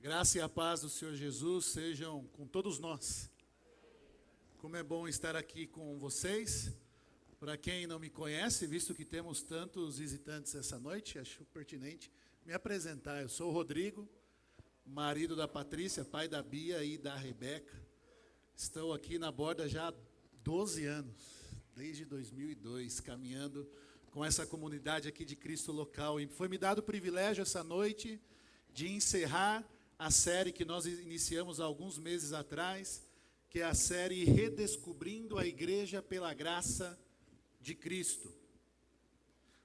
A graça e a paz do Senhor Jesus sejam com todos nós. Como é bom estar aqui com vocês. Para quem não me conhece, visto que temos tantos visitantes essa noite, acho pertinente me apresentar. Eu sou o Rodrigo, marido da Patrícia, pai da Bia e da Rebeca. Estou aqui na borda já há 12 anos, desde 2002, caminhando com essa comunidade aqui de Cristo local. E foi me dado o privilégio essa noite de encerrar a série que nós iniciamos há alguns meses atrás, que é a série Redescobrindo a Igreja pela Graça de Cristo.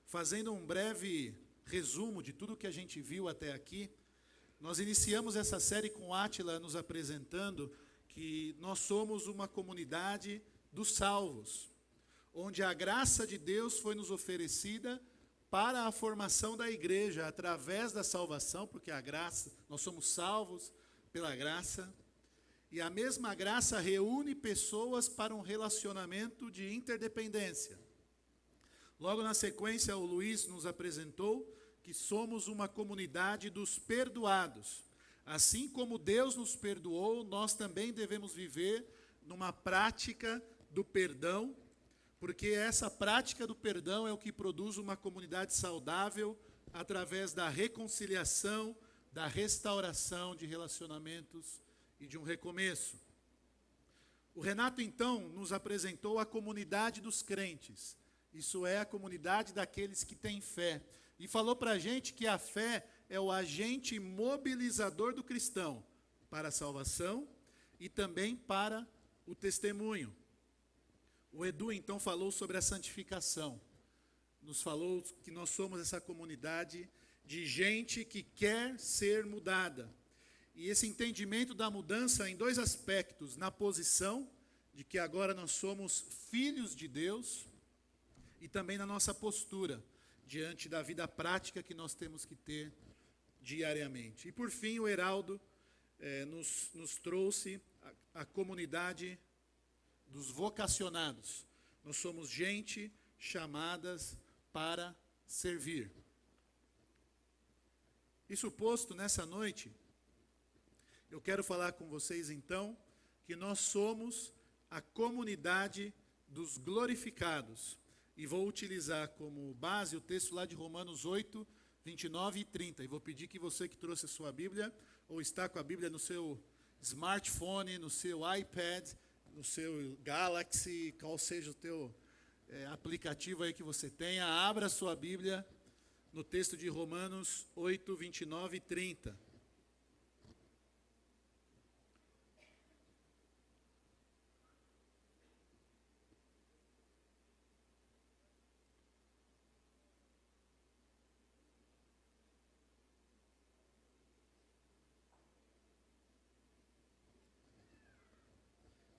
Fazendo um breve resumo de tudo que a gente viu até aqui, nós iniciamos essa série com Átila nos apresentando que nós somos uma comunidade dos salvos, onde a graça de Deus foi nos oferecida para a formação da igreja, através da salvação, porque a graça, nós somos salvos pela graça, e a mesma graça reúne pessoas para um relacionamento de interdependência. Logo na sequência, o Luiz nos apresentou que somos uma comunidade dos perdoados. Assim como Deus nos perdoou, nós também devemos viver numa prática do perdão, porque essa prática do perdão é o que produz uma comunidade saudável através da reconciliação, da restauração de relacionamentos e de um recomeço. O Renato, então, nos apresentou a comunidade dos crentes. Isso é a comunidade daqueles que têm fé. E falou para a gente que a fé é o agente mobilizador do cristão para a salvação e também para o testemunho. O Edu, então, falou sobre a santificação. Nos falou que nós somos essa comunidade de gente que quer ser mudada. E esse entendimento da mudança em dois aspectos: na posição, de que agora nós somos filhos de Deus, e também na nossa postura, diante da vida prática que nós temos que ter diariamente. E por fim, o Heraldo nos trouxe a comunidade dos vocacionados. Nós somos gente chamadas para servir. Isso posto, nessa noite, eu quero falar com vocês então que nós somos a comunidade dos glorificados. E vou utilizar como base o texto lá de Romanos 8, 29 e 30. E vou pedir que você que trouxe a sua Bíblia, ou está com a Bíblia no seu smartphone, no seu iPad, no seu Galaxy, qual seja o teu aplicativo aí que você tenha, abra a sua Bíblia no texto de Romanos 8, 29 e 30.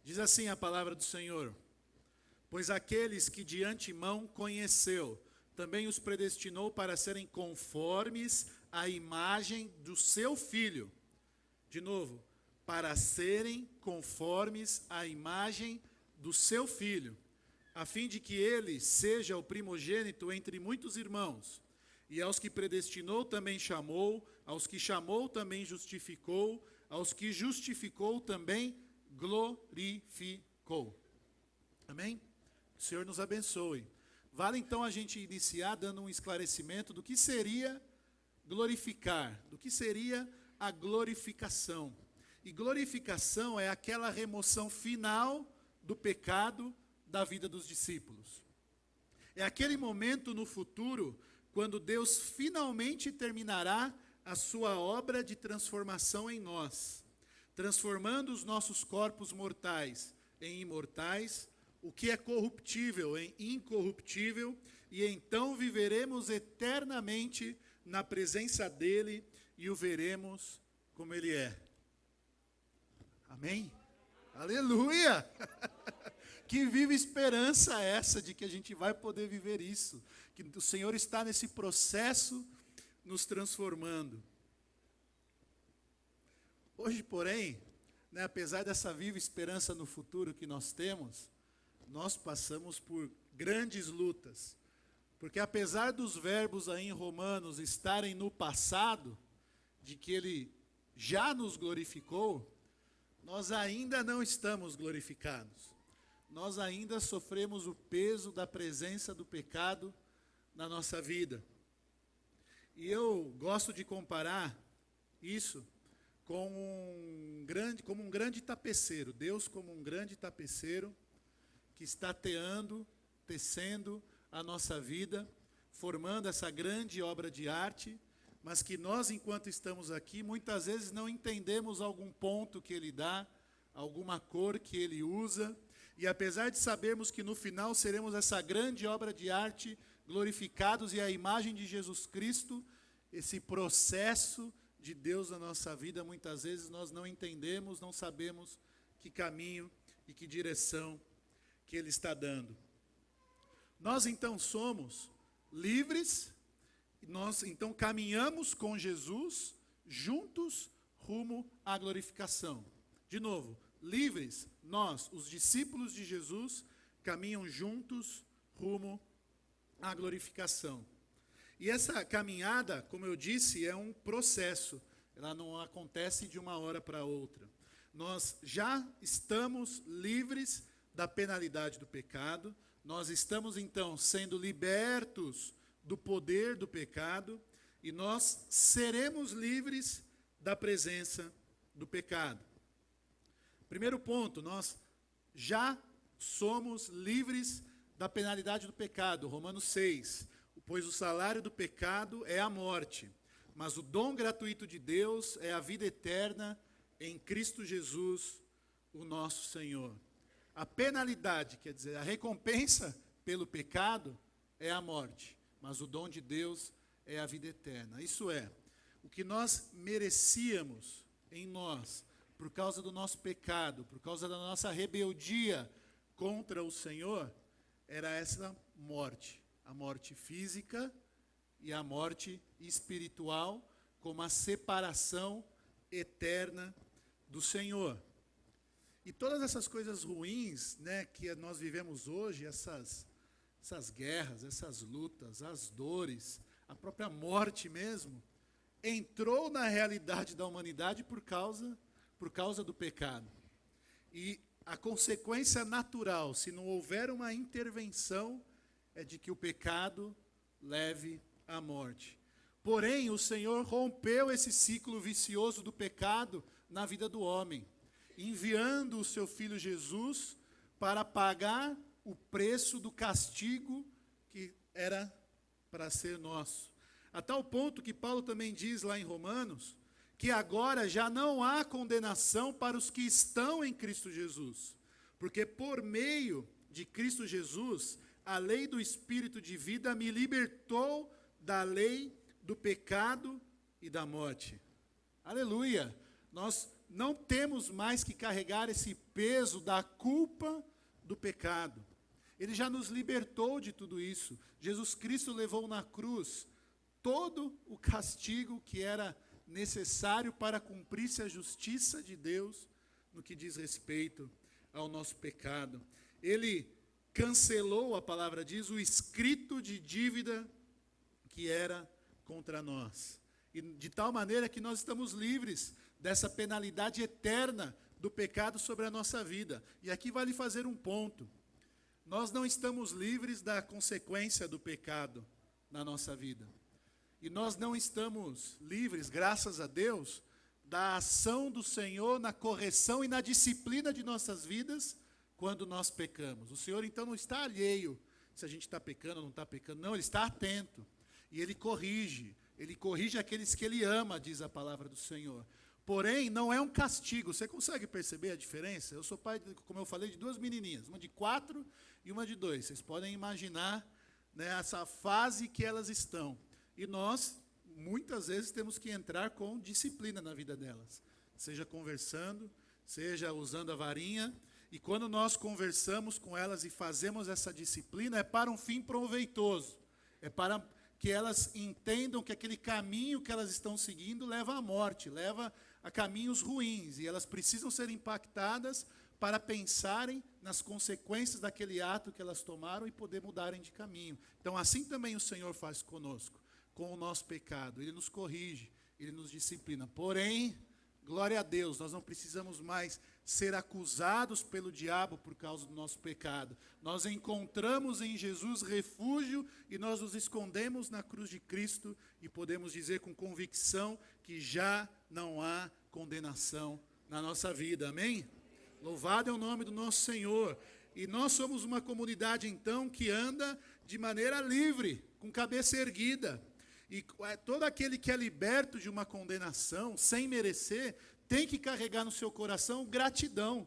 Diz assim a palavra do Senhor: pois aqueles que de antemão conheceu, também os predestinou para serem conformes à imagem do seu Filho. De novo, para serem conformes à imagem do seu Filho, a fim de que ele seja o primogênito entre muitos irmãos. E aos que predestinou também chamou, aos que chamou também justificou, aos que justificou também glorificou. Amém? O Senhor nos abençoe. Vale então a gente iniciar dando um esclarecimento do que seria glorificar, do que seria a glorificação. E glorificação é aquela remoção final do pecado da vida dos discípulos. É aquele momento no futuro quando Deus finalmente terminará a sua obra de transformação em nós, transformando os nossos corpos mortais em imortais, o que é corruptível em incorruptível, e então viveremos eternamente na presença dele e o veremos como ele é. Amém? Aleluia! Que viva esperança essa de que a gente vai poder viver isso, que o Senhor está nesse processo nos transformando. Hoje, porém, apesar dessa viva esperança no futuro que nós temos, nós passamos por grandes lutas. Porque apesar dos verbos aí em Romanos estarem no passado, de que ele já nos glorificou, nós ainda não estamos glorificados. Nós ainda sofremos o peso da presença do pecado na nossa vida. E eu gosto de comparar isso como um grande tapeceiro. Deus como um grande tapeceiro que está tecendo a nossa vida, formando essa grande obra de arte, mas que nós, enquanto estamos aqui, muitas vezes não entendemos algum ponto que ele dá, alguma cor que ele usa, e apesar de sabermos que no final seremos essa grande obra de arte, glorificados e a imagem de Jesus Cristo, esse processo de Deus na nossa vida, muitas vezes nós não entendemos, não sabemos que caminho e que direção que ele está dando. Nós então somos livres, nós então caminhamos com Jesus, juntos, rumo à glorificação. De novo, livres, nós, os discípulos de Jesus, caminham juntos, rumo à glorificação. E essa caminhada, como eu disse, é um processo, ela não acontece de uma hora para outra. Nós já estamos livres da penalidade do pecado, nós estamos então sendo libertos do poder do pecado, e nós seremos livres da presença do pecado. Primeiro ponto, nós já somos livres da penalidade do pecado, Romanos 6, pois o salário do pecado é a morte, mas o dom gratuito de Deus é a vida eterna em Cristo Jesus, o nosso Senhor. A penalidade, quer dizer, a recompensa pelo pecado é a morte, mas o dom de Deus é a vida eterna. Isso é, o que nós merecíamos em nós, por causa do nosso pecado, por causa da nossa rebeldia contra o Senhor, era essa morte. A morte física e a morte espiritual, como a separação eterna do Senhor. E todas essas coisas ruins, né, que nós vivemos hoje, essas guerras, essas lutas, as dores, a própria morte mesmo, entrou na realidade da humanidade por causa do pecado. E a consequência natural, se não houver uma intervenção, é de que o pecado leve à morte. Porém, o Senhor rompeu esse ciclo vicioso do pecado na vida do homem, enviando o seu Filho Jesus para pagar o preço do castigo que era para ser nosso. A tal ponto que Paulo também diz lá em Romanos, que agora já não há condenação para os que estão em Cristo Jesus, porque por meio de Cristo Jesus, a lei do Espírito de vida me libertou da lei do pecado e da morte. Aleluia! Nós não temos mais que carregar esse peso da culpa do pecado. Ele já nos libertou de tudo isso. Jesus Cristo levou na cruz todo o castigo que era necessário para cumprir-se a justiça de Deus no que diz respeito ao nosso pecado. Ele cancelou, a palavra diz, o escrito de dívida que era contra nós. E de tal maneira que nós estamos livres dessa penalidade eterna do pecado sobre a nossa vida. E aqui vale fazer um ponto. Nós não estamos livres da consequência do pecado na nossa vida. E nós não estamos livres, graças a Deus, da ação do Senhor na correção e na disciplina de nossas vidas quando nós pecamos. O Senhor, então, não está alheio se a gente está pecando ou não está pecando. Não, Ele está atento. E Ele corrige aqueles que Ele ama, diz a palavra do Senhor. Porém, não é um castigo. Você consegue perceber a diferença? Eu sou pai, como eu falei, de duas menininhas, uma de 4 e uma de 2. Vocês podem imaginar, né, essa fase que elas estão. E nós, muitas vezes, temos que entrar com disciplina na vida delas. Seja conversando, seja usando a varinha. E quando nós conversamos com elas e fazemos essa disciplina, é para um fim proveitoso. É para que elas entendam que aquele caminho que elas estão seguindo leva à morte, leva a caminhos ruins. E elas precisam ser impactadas para pensarem nas consequências daquele ato que elas tomaram e poder mudarem de caminho. Então, assim também o Senhor faz conosco, com o nosso pecado. Ele nos corrige, Ele nos disciplina. Porém, Glória a Deus, nós não precisamos mais ser acusados pelo diabo por causa do nosso pecado. Nós encontramos em Jesus refúgio e nós nos escondemos na cruz de Cristo e podemos dizer com convicção que já não há condenação na nossa vida. Amém? Louvado é o nome do nosso Senhor. E nós somos uma comunidade, então, que anda de maneira livre, com cabeça erguida. E todo aquele que é liberto de uma condenação, sem merecer, tem que carregar no seu coração gratidão.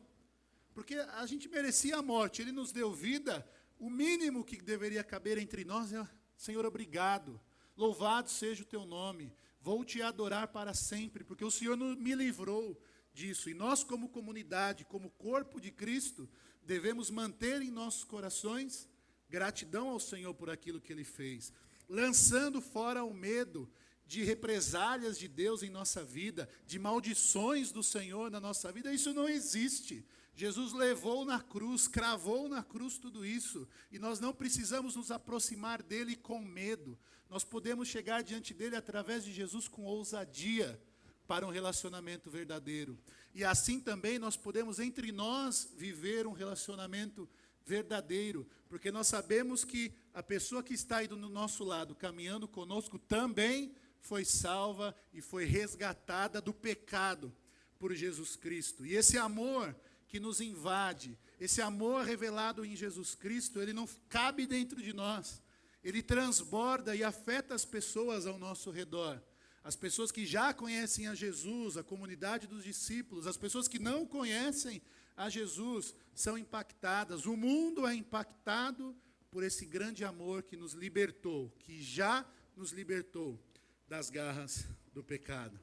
Porque a gente merecia a morte, Ele nos deu vida. O mínimo que deveria caber entre nós é: Senhor, obrigado. Louvado seja o Teu nome. Vou Te adorar para sempre, porque o Senhor me livrou disso. E nós, como comunidade, como corpo de Cristo, devemos manter em nossos corações gratidão ao Senhor por aquilo que Ele fez, lançando fora o medo de represálias de Deus em nossa vida, de maldições do Senhor na nossa vida. Isso não existe. Jesus levou na cruz, cravou na cruz tudo isso, e nós não precisamos nos aproximar dele com medo. Nós podemos chegar diante dele através de Jesus com ousadia para um relacionamento verdadeiro. E assim também nós podemos entre nós viver um relacionamento verdadeiro, porque nós sabemos que a pessoa que está aí do nosso lado, caminhando conosco, também foi salva e foi resgatada do pecado por Jesus Cristo. E esse amor que nos invade, esse amor revelado em Jesus Cristo, ele não cabe dentro de nós. Ele transborda e afeta as pessoas ao nosso redor. As pessoas que já conhecem a Jesus, a comunidade dos discípulos, as pessoas que não conhecem a Jesus são impactadas. O mundo é impactado por esse grande amor que nos libertou, que já nos libertou das garras do pecado.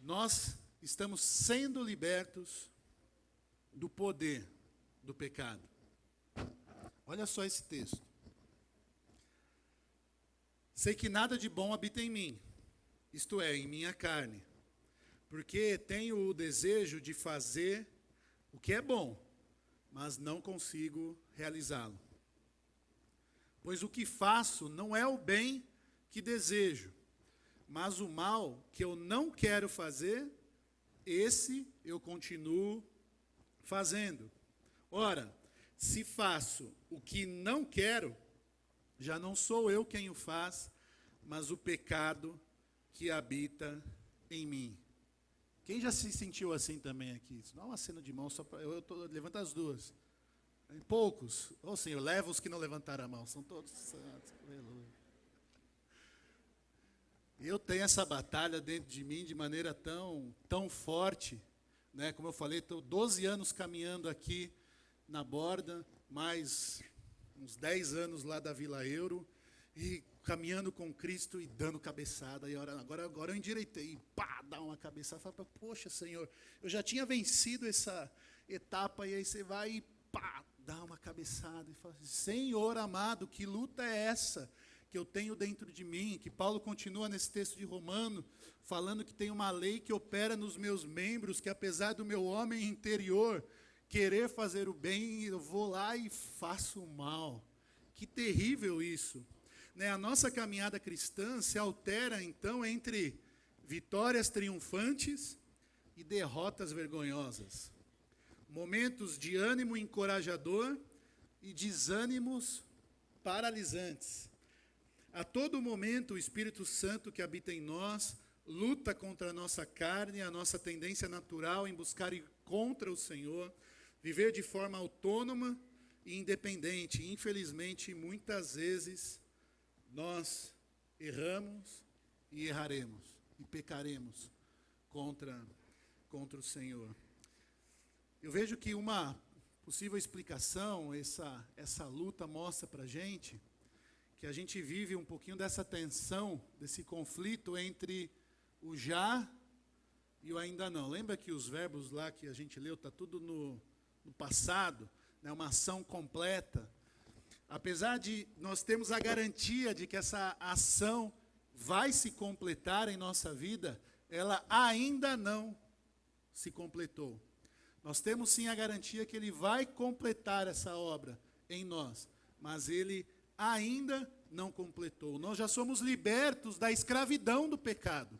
Nós estamos sendo libertos do poder do pecado. Olha só esse texto. Sei que nada de bom habita em mim, isto é, em minha carne, porque tenho o desejo de fazer o que é bom, mas não consigo realizá-lo. Pois o que faço não é o bem que desejo, mas o mal que eu não quero fazer, esse eu continuo fazendo. Ora, se faço o que não quero, já não sou eu quem o faz, mas o pecado que habita em mim. Quem já se sentiu assim também aqui? Não é uma cena de mão, só para levanta as duas. Poucos. Ô Senhor, leva os que não levantaram a mão. São todos santos. Aleluia. Eu tenho essa batalha dentro de mim de maneira tão forte, né? Como eu falei, estou 12 anos caminhando aqui na Borda, mais uns 10 anos lá da Vila Euro, e caminhando com Cristo e dando cabeçada. E agora eu endireitei, pá, dá uma cabeçada. Fala, poxa, Senhor, eu já tinha vencido essa etapa, e aí você vai e pá, dá uma cabeçada. E fala, Senhor amado, que luta é essa que eu tenho dentro de mim? Que Paulo continua nesse texto de Romano, falando que tem uma lei que opera nos meus membros, que apesar do meu homem interior querer fazer o bem, eu vou lá e faço o mal. Que terrível isso. Né? A nossa caminhada cristã se altera, então, entre vitórias triunfantes e derrotas vergonhosas. Momentos de ânimo encorajador e desânimos paralisantes. A todo momento, o Espírito Santo que habita em nós luta contra a nossa carne, a nossa tendência natural em buscar ir contra o Senhor, viver de forma autônoma e independente. Infelizmente, muitas vezes, nós erramos e erraremos, e pecaremos contra o Senhor. Eu vejo que uma possível explicação, essa luta mostra para a gente, que a gente vive um pouquinho dessa tensão, desse conflito entre o já e o ainda não. Lembra que os verbos lá que a gente leu, está tudo no passado, né, uma ação completa. Apesar de nós termos a garantia de que essa ação vai se completar em nossa vida, ela ainda não se completou. Nós temos sim a garantia que Ele vai completar essa obra em nós, mas Ele ainda não completou. Nós já somos libertos da escravidão do pecado.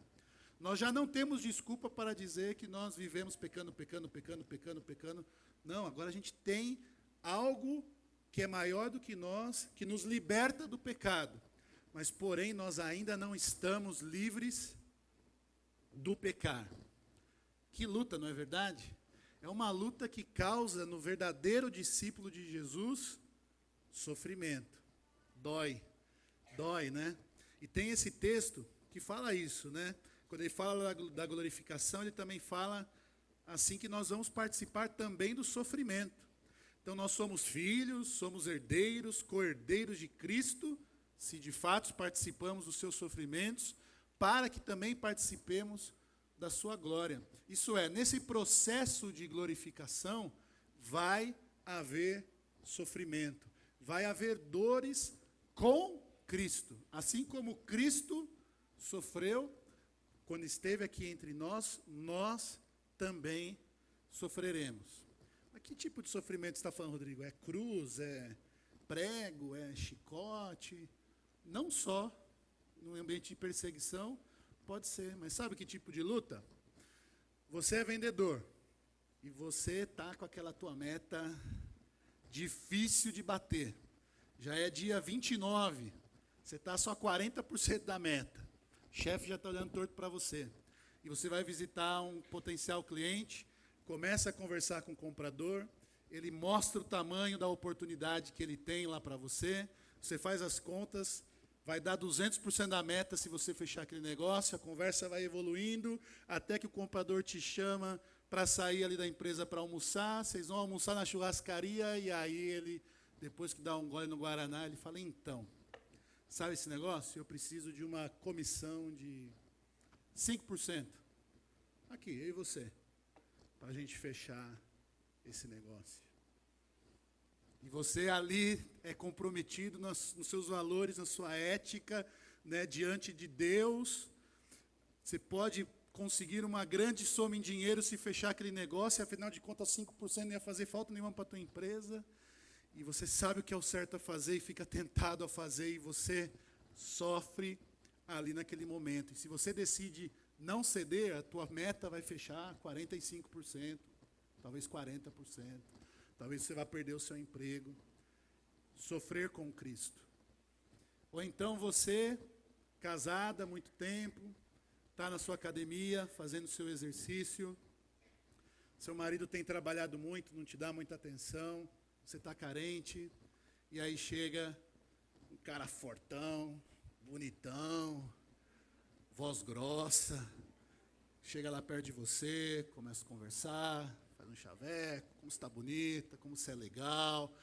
Nós já não temos desculpa para dizer que nós vivemos pecando. Não, agora a gente tem algo que é maior do que nós, que nos liberta do pecado. Mas, porém, nós ainda não estamos livres do pecar. Que luta, não é verdade? É uma luta que causa no verdadeiro discípulo de Jesus sofrimento. Dói, né? E tem esse texto que fala isso, né? Quando ele fala da glorificação, ele também fala assim que nós vamos participar também do sofrimento. Então nós somos filhos, somos herdeiros, co-herdeiros de Cristo, se de fato participamos dos seus sofrimentos, para que também participemos da sua glória. Isso é, nesse processo de glorificação, vai haver sofrimento, vai haver dores com Cristo. Assim como Cristo sofreu quando esteve aqui entre nós, nós também sofreremos. Mas que tipo de sofrimento você está falando, Rodrigo? É cruz, é prego, é chicote? Não só no ambiente de perseguição, pode ser, mas sabe que tipo de luta? Você é vendedor e você está com aquela tua meta difícil de bater. Já é dia 29, você está só 40% da meta. O chefe já está olhando torto para você. E você vai visitar um potencial cliente, começa a conversar com o comprador, ele mostra o tamanho da oportunidade que ele tem lá para você, você faz as contas, vai dar 200% da meta se você fechar aquele negócio, a conversa vai evoluindo, até que o comprador te chama para sair ali da empresa para almoçar, vocês vão almoçar na churrascaria, e aí ele, depois que dá um gole no Guaraná, ele fala, então, sabe esse negócio? Eu preciso de uma comissão de 5%. Aqui, eu e você, para a gente fechar esse negócio. E você ali é comprometido nos seus valores, na sua ética, né, diante de Deus. Você pode conseguir uma grande soma em dinheiro se fechar aquele negócio, e afinal de contas 5% não ia fazer falta nenhuma para a tua empresa. E você sabe o que é o certo a fazer e fica tentado a fazer, e você sofre ali naquele momento. E se você decide não ceder, a tua meta vai fechar 45%, talvez 40%. Talvez você vá perder o seu emprego. Sofrer com Cristo. Ou então você, casada há muito tempo, está na sua academia, fazendo o seu exercício. Seu marido tem trabalhado muito, não te dá muita atenção. Você está carente. E aí chega um cara fortão, bonitão, voz grossa. Chega lá perto de você, começa a conversar, faz um chaveco, como você está bonita, como você é legal.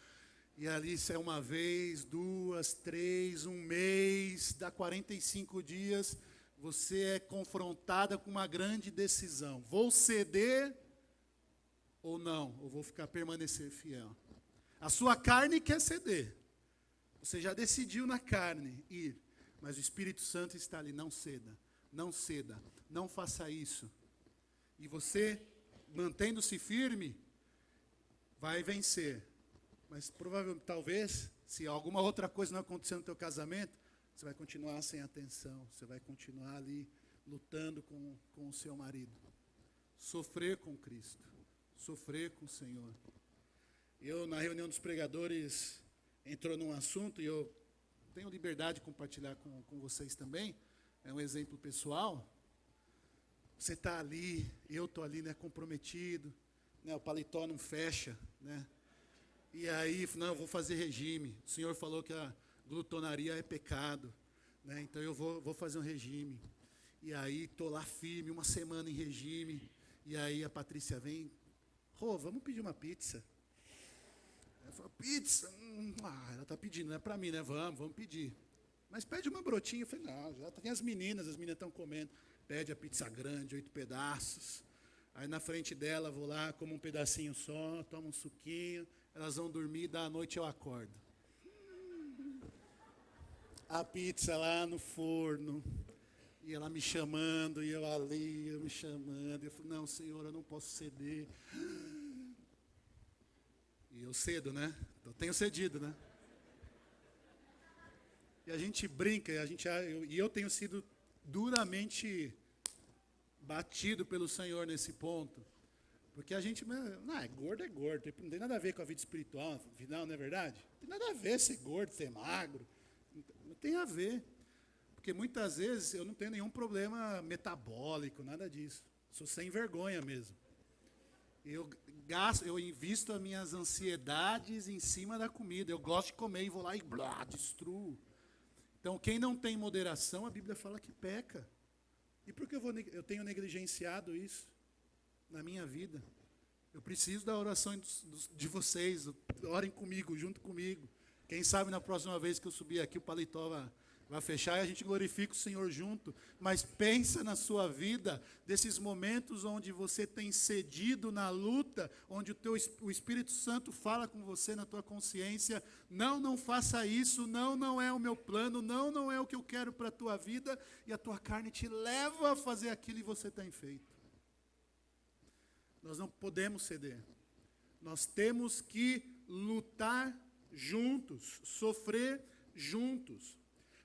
E ali isso é uma vez, 2, 3, um mês, dá 45 dias, você é confrontada com uma grande decisão. Vou ceder ou não? Ou vou permanecer fiel? A sua carne quer ceder. Você já decidiu na carne ir, mas o Espírito Santo está ali, não ceda, não ceda, não faça isso. E você, mantendo-se firme, vai vencer. Mas provavelmente, talvez, se alguma outra coisa não acontecer no teu casamento, você vai continuar sem atenção, você vai continuar ali lutando com o seu marido. Sofrer com Cristo, sofrer com o Senhor. Eu, na reunião dos pregadores, entrou num assunto, e eu tenho liberdade de compartilhar com vocês também, é um exemplo pessoal. Você está ali, eu estou ali, né, comprometido, né, o paletó não fecha, né? E aí, não, eu vou fazer regime. O Senhor falou que a glutonaria é pecado, né? Então eu vou fazer um regime. E aí estou lá firme, uma semana em regime. E aí a Patrícia vem, vamos pedir uma pizza. Ela falou, pizza? Ela está pedindo, não é para mim, né? Vamos pedir. Mas pede uma brotinha. Eu falei, não, já tem as meninas estão comendo. Pede a pizza grande, 8 pedaços. Aí na frente dela, vou lá, como um pedacinho só, tomo um suquinho. Elas vão dormir, da noite eu acordo. A pizza lá no forno. E ela me chamando, e eu ali, me chamando. Eu falei, não, Senhor, eu não posso ceder. E eu cedo, né? Eu tenho cedido, né? E a gente brinca, e eu tenho sido duramente batido pelo Senhor nesse ponto. Porque a gente, não, é gordo, não tem nada a ver com a vida espiritual, afinal, não é verdade? Não tem nada a ver ser gordo, ser magro, não tem a ver. Porque muitas vezes eu não tenho nenhum problema metabólico, nada disso. Sou sem vergonha mesmo. Eu invisto as minhas ansiedades em cima da comida. Eu gosto de comer e vou lá e destruo. Então, quem não tem moderação, a Bíblia fala que peca. E por que eu tenho negligenciado isso na minha vida? Eu preciso da oração de vocês. Orem comigo, junto comigo. Quem sabe na próxima vez que eu subir aqui, o paletó vai fechar e a gente glorifica o Senhor junto. Mas pensa na sua vida, desses momentos onde você tem cedido na luta, onde o Espírito Santo fala com você na tua consciência, não faça isso, não é o meu plano, não é o que eu quero para a tua vida, e a tua carne te leva a fazer aquilo e você tem feito. Nós não podemos ceder. Nós temos que lutar juntos, sofrer juntos.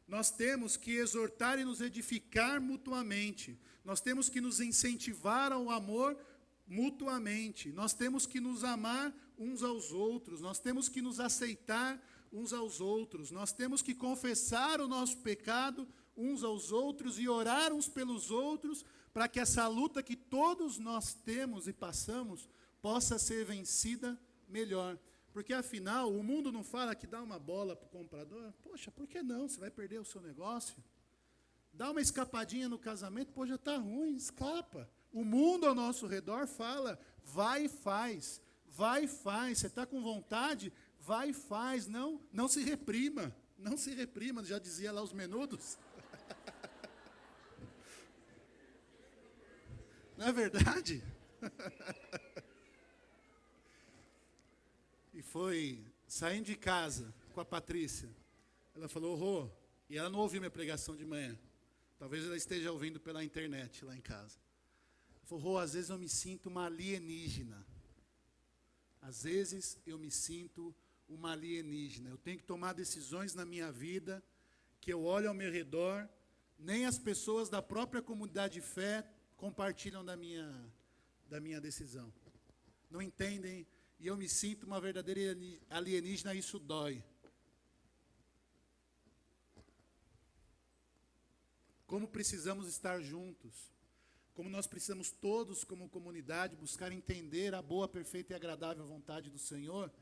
Nós temos que exortar e nos edificar mutuamente. Nós temos que nos incentivar ao amor mutuamente. Nós temos que nos amar uns aos outros. Nós temos que nos aceitar uns aos outros. Nós temos que confessar o nosso pecado uns aos outros e orar uns pelos outros, para que essa luta que todos nós temos e passamos possa ser vencida melhor. Porque, afinal, o mundo não fala que dá uma bola para o comprador. Poxa, por que não? Você vai perder o seu negócio. Dá uma escapadinha no casamento, pô, já está ruim, escapa. O mundo ao nosso redor fala, vai e faz. Vai e faz. Você está com vontade? Vai e faz. Não se reprima. Não se reprima, já dizia lá os Menudos. Não é verdade? E foi saindo de casa com a Patrícia. Ela falou, Rô, e ela não ouviu minha pregação de manhã. Talvez ela esteja ouvindo pela internet lá em casa. Ela falou, Rô, às vezes eu me sinto uma alienígena. Às vezes eu me sinto uma alienígena. Eu tenho que tomar decisões na minha vida, que eu olho ao meu redor, nem as pessoas da própria comunidade de fé compartilham da minha decisão. Não entendem. E eu me sinto uma verdadeira alienígena, isso dói. Como precisamos estar juntos. Como nós precisamos todos, como comunidade, buscar entender a boa, perfeita e agradável vontade do Senhor,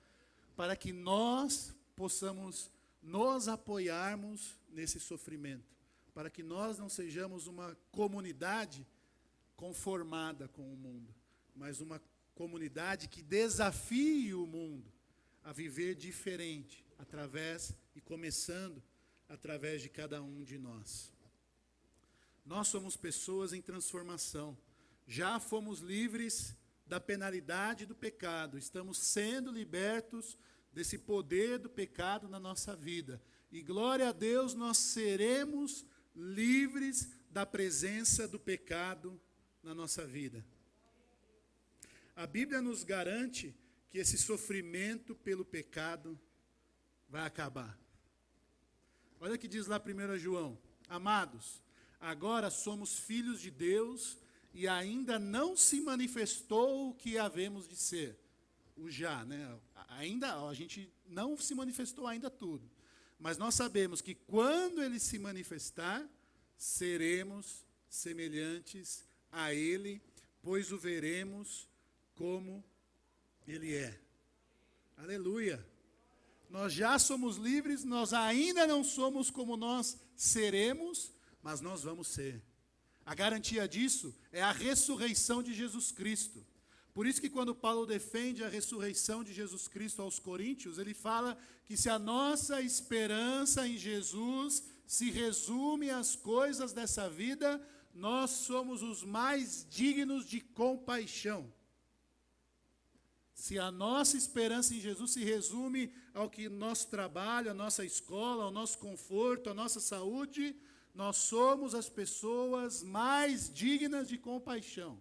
para que nós possamos nos apoiarmos nesse sofrimento. Para que nós não sejamos uma comunidade conformada com o mundo, mas uma comunidade que desafie o mundo a viver diferente, através e começando através de cada um de nós. Nós somos pessoas em transformação. Já fomos livres da penalidade do pecado. Estamos sendo libertos desse poder do pecado na nossa vida. E glória a Deus, nós seremos livres da presença do pecado na nossa vida. A Bíblia nos garante que esse sofrimento pelo pecado vai acabar. Olha o que diz lá 1 João. Amados, agora somos filhos de Deus e ainda não se manifestou o que havemos de ser. O já, né? Ainda, a gente não se manifestou ainda tudo. Mas nós sabemos que quando ele se manifestar, seremos semelhantes a ele, pois o veremos como ele é. Aleluia. Nós já somos livres, nós ainda não somos como nós seremos, mas nós vamos ser. A garantia disso é a ressurreição de Jesus Cristo. Por isso que quando Paulo defende a ressurreição de Jesus Cristo aos Coríntios, ele fala que se a nossa esperança em Jesus se resume às coisas dessa vida, nós somos os mais dignos de compaixão. Se a nossa esperança em Jesus se resume ao que nosso trabalho, a nossa escola, ao nosso conforto, a nossa saúde, nós somos as pessoas mais dignas de compaixão.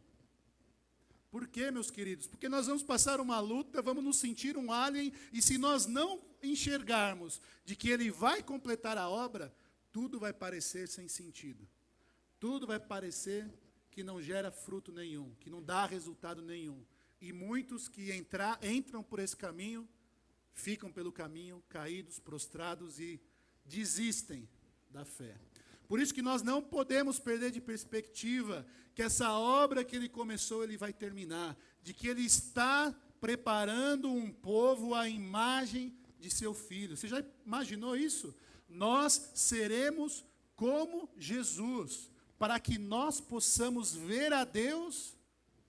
Por quê, meus queridos? Porque nós vamos passar uma luta, vamos nos sentir um alien, e se nós não enxergarmos de que ele vai completar a obra, tudo vai parecer sem sentido. Tudo vai parecer que não gera fruto nenhum, que não dá resultado nenhum. E muitos que entram por esse caminho, ficam pelo caminho, caídos, prostrados e desistem da fé. Por isso que nós não podemos perder de perspectiva que essa obra que ele começou, ele vai terminar. De que ele está preparando um povo à imagem de seu Filho. Você já imaginou isso? Nós seremos como Jesus, para que nós possamos ver a Deus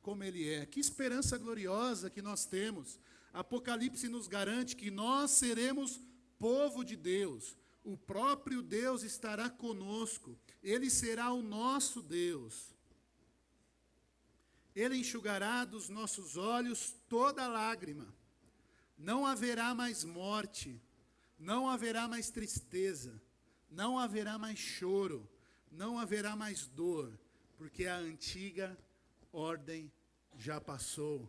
como Ele é. Que esperança gloriosa que nós temos. Apocalipse nos garante que nós seremos povo de Deus. O próprio Deus estará conosco. Ele será o nosso Deus. Ele enxugará dos nossos olhos toda lágrima. Não haverá mais morte. Não haverá mais tristeza. Não haverá mais choro. Não haverá mais dor. Porque a antiga ordem já passou.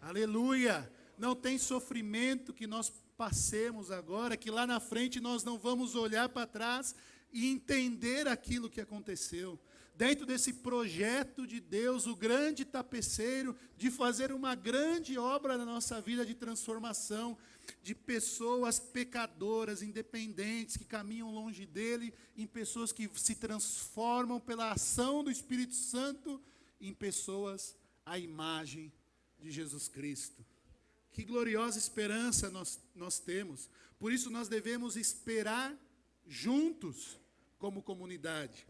Aleluia! Não tem sofrimento que nós passemos agora, que lá na frente nós não vamos olhar para trás e entender aquilo que aconteceu. Dentro desse projeto de Deus, o grande tapeceiro, de fazer uma grande obra na nossa vida de transformação, de pessoas pecadoras, independentes, que caminham longe dele, em pessoas que se transformam pela ação do Espírito Santo, em pessoas à imagem de Jesus Cristo. Que gloriosa esperança nós temos. Por isso nós devemos esperar juntos como comunidade.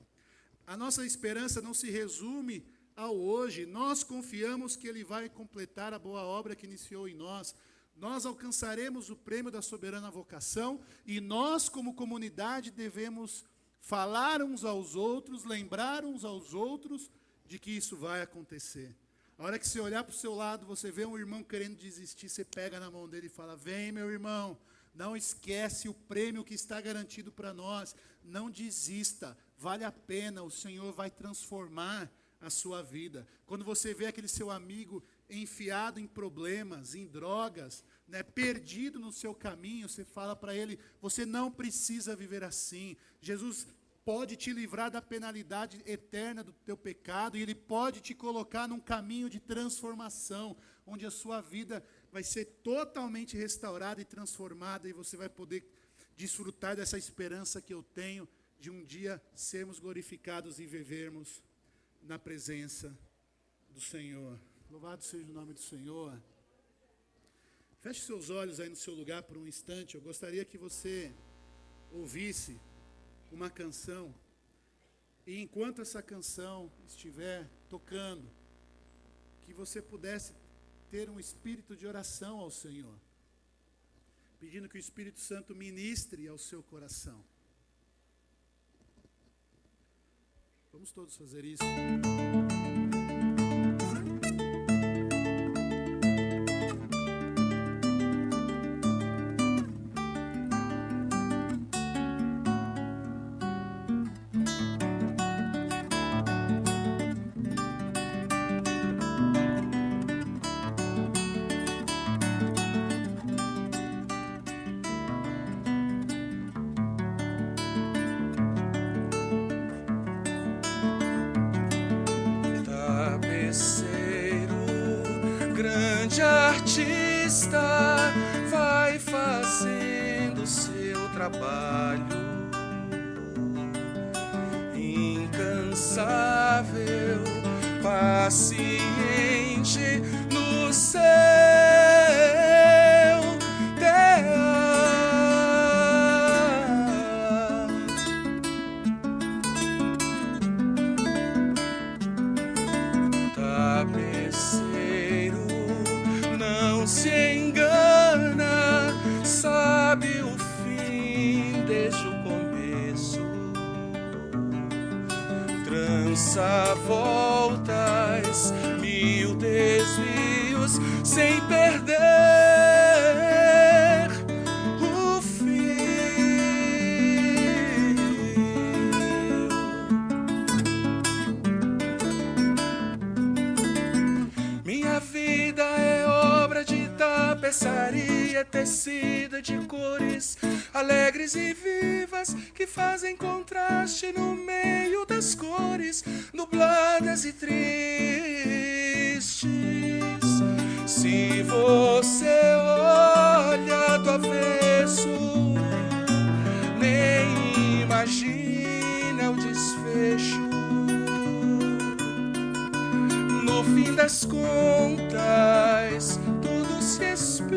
A nossa esperança não se resume ao hoje. Nós confiamos que Ele vai completar a boa obra que iniciou em nós. Nós alcançaremos o prêmio da soberana vocação e nós, como comunidade, devemos falar uns aos outros, lembrar uns aos outros de que isso vai acontecer. A hora que você olhar para o seu lado, você vê um irmão querendo desistir, você pega na mão dele e fala: vem, meu irmão, não esquece o prêmio que está garantido para nós, não desista, vale a pena, o Senhor vai transformar a sua vida. Quando você vê aquele seu amigo enfiado em problemas, em drogas, né, perdido no seu caminho, você fala para ele: você não precisa viver assim. Jesus pode te livrar da penalidade eterna do teu pecado, e Ele pode te colocar num caminho de transformação, onde a sua vida vai ser totalmente restaurada e transformada, e você vai poder desfrutar dessa esperança que eu tenho, de um dia sermos glorificados e vivermos na presença do Senhor. Louvado seja o nome do Senhor. Feche seus olhos aí no seu lugar por um instante. Eu gostaria que você ouvisse uma canção, e enquanto essa canção estiver tocando, que você pudesse ter um espírito de oração ao Senhor, pedindo que o Espírito Santo ministre ao seu coração. Vamos todos fazer isso. Artista vai fazendo seu trabalho, incansável, paciente no seu tapeceiro. Não se engana, sabe o fim desde o começo. Trança voltas, mil desejos tapeçaria tecida de cores alegres e vivas que fazem contraste no meio das cores nubladas e tristes. Se você olha do avesso, nem imagina o desfecho. No fim das contas, tudo se explica,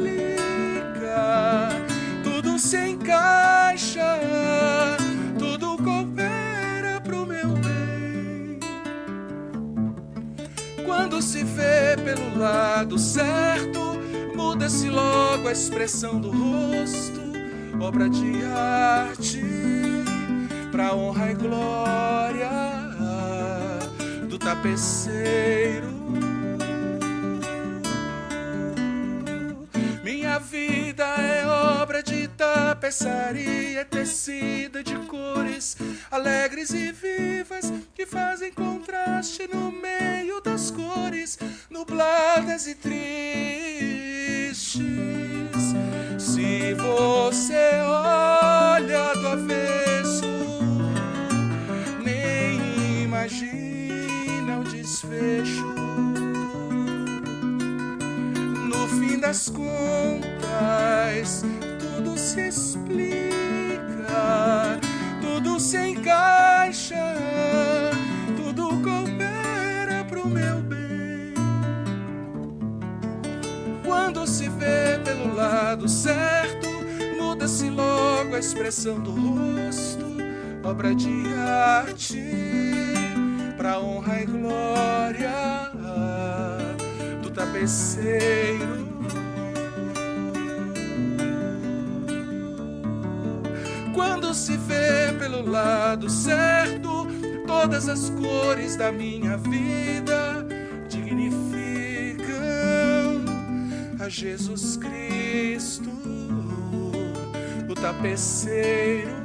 tudo se encaixa, tudo coopera pro meu bem. Quando se vê pelo lado certo, muda-se logo a expressão do rosto, obra de arte, pra honra e glória do tapeceiro. Minha vida é obra de tapeçaria tecida de cores alegres e vivas que fazem contraste no meio das cores nubladas e tristes. Se você olha do avesso, nem imagina o desfecho. No fim das contas, tudo se explica, tudo se encaixa, tudo coopera pro meu bem. Quando se vê pelo lado certo, muda-se logo a expressão do rosto, obra de arte, pra honra e glória do tapeceiro. Quando se vê pelo lado certo, todas as cores da minha vida dignificam a Jesus Cristo, o tapeceiro.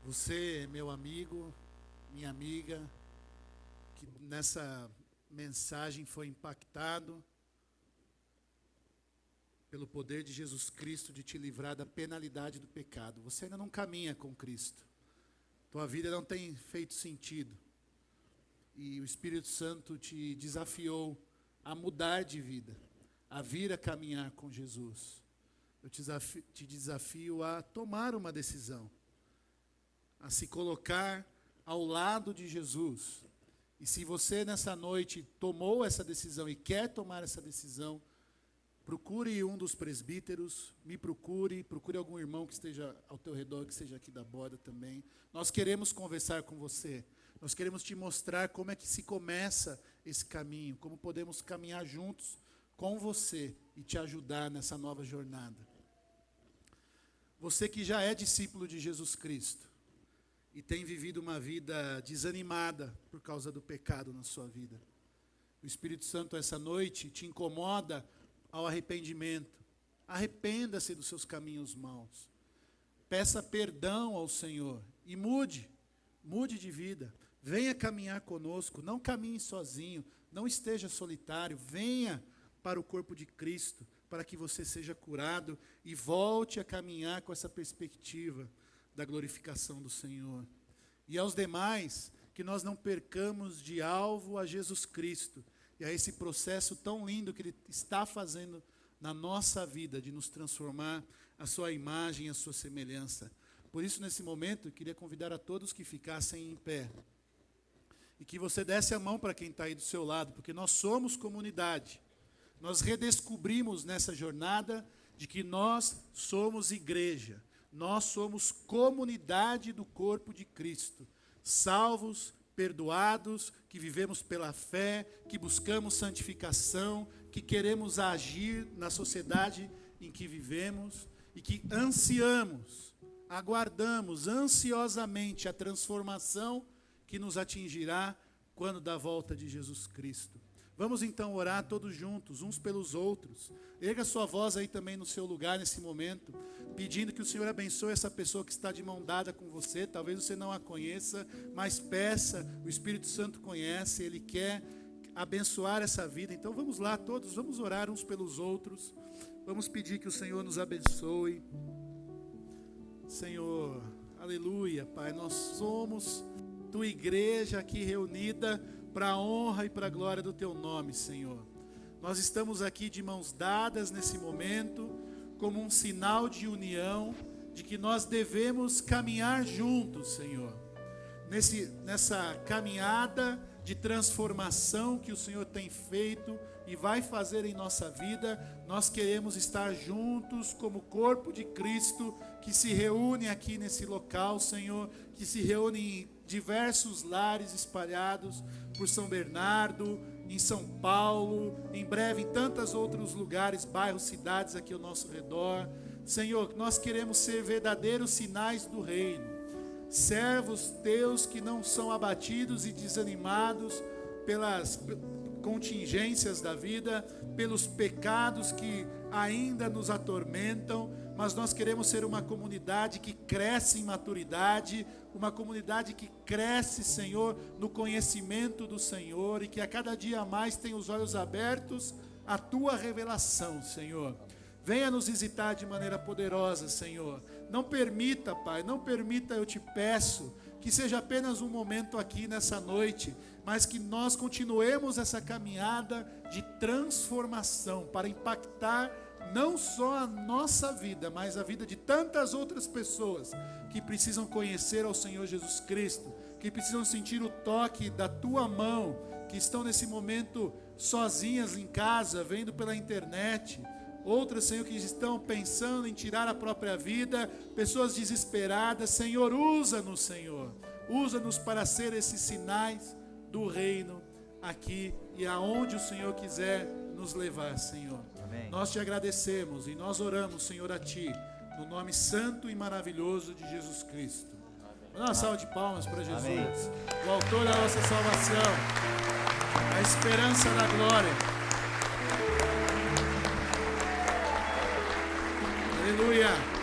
Você, meu amigo, minha amiga, que nessa mensagem foi impactado pelo poder de Jesus Cristo de te livrar da penalidade do pecado. Você ainda não caminha com Cristo. Tua vida não tem feito sentido. E o Espírito Santo te desafiou a mudar de vida, a vir a caminhar com Jesus. Eu te desafio a tomar uma decisão, a se colocar ao lado de Jesus. E se você nessa noite tomou essa decisão e quer tomar essa decisão, procure um dos presbíteros, me procure algum irmão que esteja ao teu redor, que esteja aqui da borda também. Nós queremos conversar com você, nós queremos te mostrar como é que se começa esse caminho, como podemos caminhar juntos com você e te ajudar nessa nova jornada. Você que já é discípulo de Jesus Cristo e tem vivido uma vida desanimada por causa do pecado na sua vida, o Espírito Santo essa noite te incomoda ao arrependimento. Arrependa-se dos seus caminhos maus. Peça perdão ao Senhor e mude de vida. Venha caminhar conosco, não caminhe sozinho, não esteja solitário, venha para o corpo de Cristo, para que você seja curado e volte a caminhar com essa perspectiva da glorificação do Senhor. E aos demais, que nós não percamos de alvo a Jesus Cristo e a esse processo tão lindo que Ele está fazendo na nossa vida, de nos transformar a sua imagem, a sua semelhança. Por isso, nesse momento, eu queria convidar a todos que ficassem em pé e que você desse a mão para quem está aí do seu lado, porque nós somos comunidade. Nós redescobrimos nessa jornada de que nós somos igreja, nós somos comunidade do corpo de Cristo, salvos, perdoados, que vivemos pela fé, que buscamos santificação, que queremos agir na sociedade em que vivemos e que ansiamos aguardamos ansiosamente a transformação que nos atingirá quando da volta de Jesus Cristo. Vamos então orar todos juntos, uns pelos outros. Erga sua voz aí também no seu lugar nesse momento, pedindo que o Senhor abençoe essa pessoa que está de mão dada com você. Talvez você não a conheça, mas peça, o Espírito Santo conhece, Ele quer abençoar essa vida. Então vamos lá todos, vamos orar uns pelos outros. Vamos pedir que o Senhor nos abençoe. Senhor, aleluia, Pai, nós somos tua igreja aqui reunida para a honra e para a glória do teu nome, Senhor. Nós estamos aqui de mãos dadas nesse momento, como um sinal de união, de que nós devemos caminhar juntos, Senhor. Nessa caminhada de transformação que o Senhor tem feito e vai fazer em nossa vida, nós queremos estar juntos como corpo de Cristo, que se reúne aqui nesse local, Senhor, que se reúne em diversos lares espalhados por São Bernardo, em São Paulo, em breve em tantos outros lugares, bairros, cidades aqui ao nosso redor. Senhor, nós queremos ser verdadeiros sinais do reino, servos teus que não são abatidos e desanimados pelas contingências da vida, pelos pecados que ainda nos atormentam, mas nós queremos ser uma comunidade que cresce em maturidade, uma comunidade que cresce, Senhor, no conhecimento do Senhor, e que a cada dia mais tem os olhos abertos à tua revelação, Senhor. Venha nos visitar de maneira poderosa, Senhor. Não permita, Pai, não permita, eu te peço, que seja apenas um momento aqui nessa noite, mas que nós continuemos essa caminhada de transformação para impactar não só a nossa vida, mas a vida de tantas outras pessoas que precisam conhecer ao Senhor Jesus Cristo, que precisam sentir o toque da tua mão, que estão nesse momento sozinhas em casa, vendo pela internet. Outras, Senhor, que estão pensando em tirar a própria vida, pessoas desesperadas. Senhor, usa-nos, Senhor. Usa-nos para ser esses sinais do reino aqui e aonde o Senhor quiser nos levar, Senhor. Amém. Nós te agradecemos e nós oramos, Senhor, a Ti, no nome santo e maravilhoso de Jesus Cristo. Dá uma salva de palmas para Jesus, Amém. O autor da nossa salvação, a esperança da glória. Aleluia.